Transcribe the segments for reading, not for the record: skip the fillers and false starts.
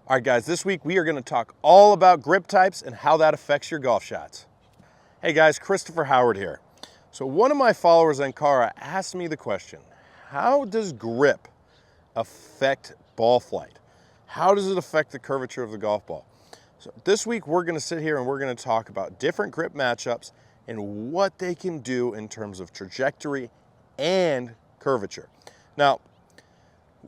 All right, guys, this week we are going to talk all about grip types and how that affects your golf shots. Hey guys, Christopher Howard here. So one of my followers, Ankara, asked me the question, how does grip affect ball flight? How does it affect the curvature of the golf ball? So this week we're going to sit here and we're going to talk about different grip matchups and what they can do in terms of trajectory and curvature. Now,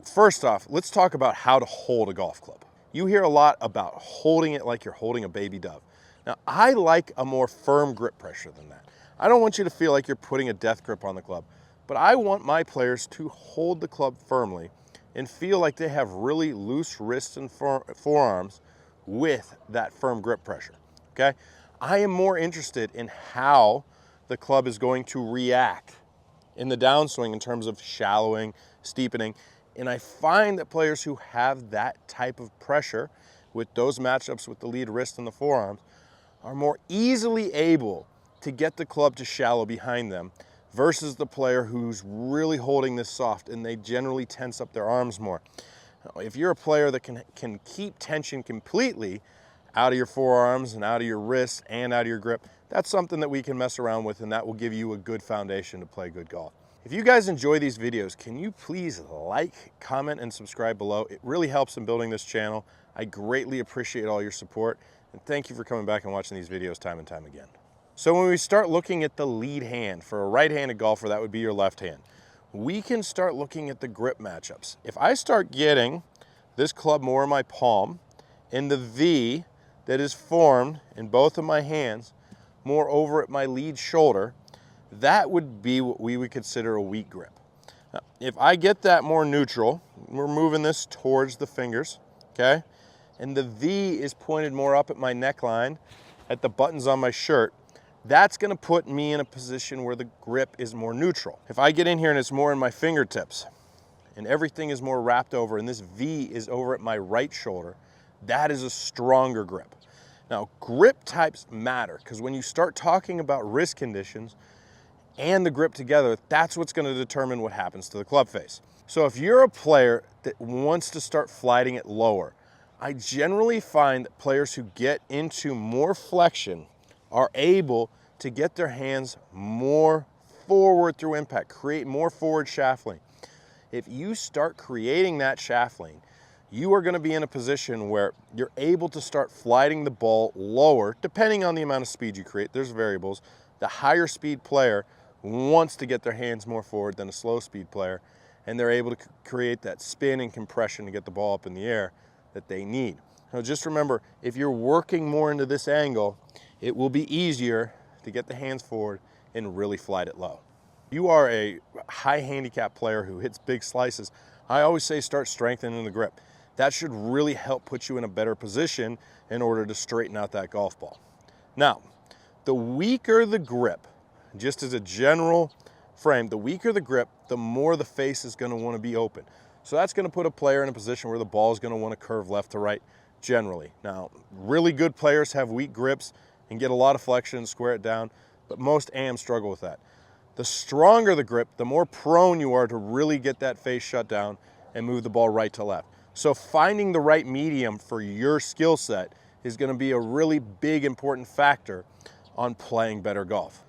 first off, let's talk about how to hold a golf club. You hear a lot about holding it like you're holding a baby dove. Now, I like a more firm grip pressure than that. I don't want you to feel like you're putting a death grip on the club, but I want my players to hold the club firmly and feel like they have really loose wrists and forearms with that firm grip pressure, okay? I am more interested in how the club is going to react in the downswing in terms of shallowing, steepening, and I find that players who have that type of pressure with those matchups with the lead wrist and the forearms are more easily able to get the club to shallow behind them versus the player who's really holding this soft and they generally tense up their arms more. Now, if you're a player that can keep tension completely out of your forearms and out of your wrists and out of your grip, that's something that we can mess around with, and that will give you a good foundation to play good golf. If you guys enjoy these videos, can you please like, comment, and subscribe below? It really helps in building this channel. I greatly appreciate all your support, and thank you for coming back and watching these videos time and time again. So when we start looking at the lead hand, for a right-handed golfer, that would be your left hand. We can start looking at the grip matchups. If I start getting this club more in my palm, and the V that is formed in both of my hands more over at my lead shoulder, that would be what we would consider a weak grip. Now, if I get that more neutral, we're moving this towards the fingers, okay? And the V is pointed more up at my neckline, at the buttons on my shirt, that's gonna put me in a position where the grip is more neutral. If I get in here and it's more in my fingertips, and everything is more wrapped over, and this V is over at my right shoulder, that is a stronger grip. Now, grip types matter, because when you start talking about wrist conditions and the grip together, that's what's going to determine what happens to the club face. So if you're a player that wants to start flighting it lower, I generally find that players who get into more flexion are able to get their hands more forward through impact, create more forward shaft lean. If you start creating that shaft lean, you are going to be in a position where you're able to start flighting the ball lower, depending on the amount of speed you create. There's variables. The higher speed player wants to get their hands more forward than a slow speed player, and they're able to create that spin and compression to get the ball up in the air that they need. Now just remember, if you're working more into this angle, it will be easier to get the hands forward and really flight it low. You are a high handicap player who hits big slices. I always say start strengthening the grip. That should really help put you in a better position in order to straighten out that golf ball. Now, the weaker the grip, just as a general frame, the weaker the grip, the more the face is going to want to be open. So that's going to put a player in a position where the ball is going to want to curve left to right generally. Now, really good players have weak grips and get a lot of flexion and square it down, but most AMs struggle with that. The stronger the grip, the more prone you are to really get that face shut down and move the ball right to left. So finding the right medium for your skill set is going to be a really big important factor on playing better golf.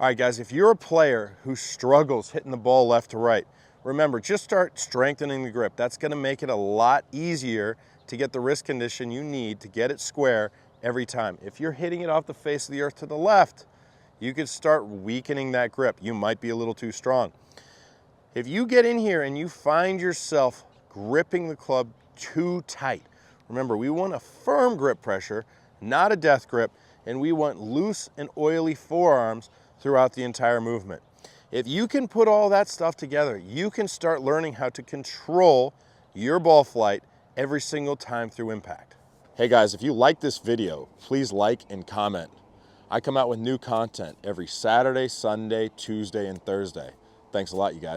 All right, guys, if you're a player who struggles hitting the ball left to right, remember, just start strengthening the grip. That's going to make it a lot easier to get the wrist condition you need to get it square every time. If you're hitting it off the face of the earth to the left, you could start weakening that grip. You might be a little too strong. If you get in here and you find yourself gripping the club too tight, remember, we want a firm grip pressure, not a death grip, and we want loose and oily forearms throughout the entire movement. If you can put all that stuff together, you can start learning how to control your ball flight every single time through impact. Hey guys, if you like this video, please like and comment. I come out with new content every Saturday, Sunday, Tuesday, and Thursday. Thanks a lot, you guys.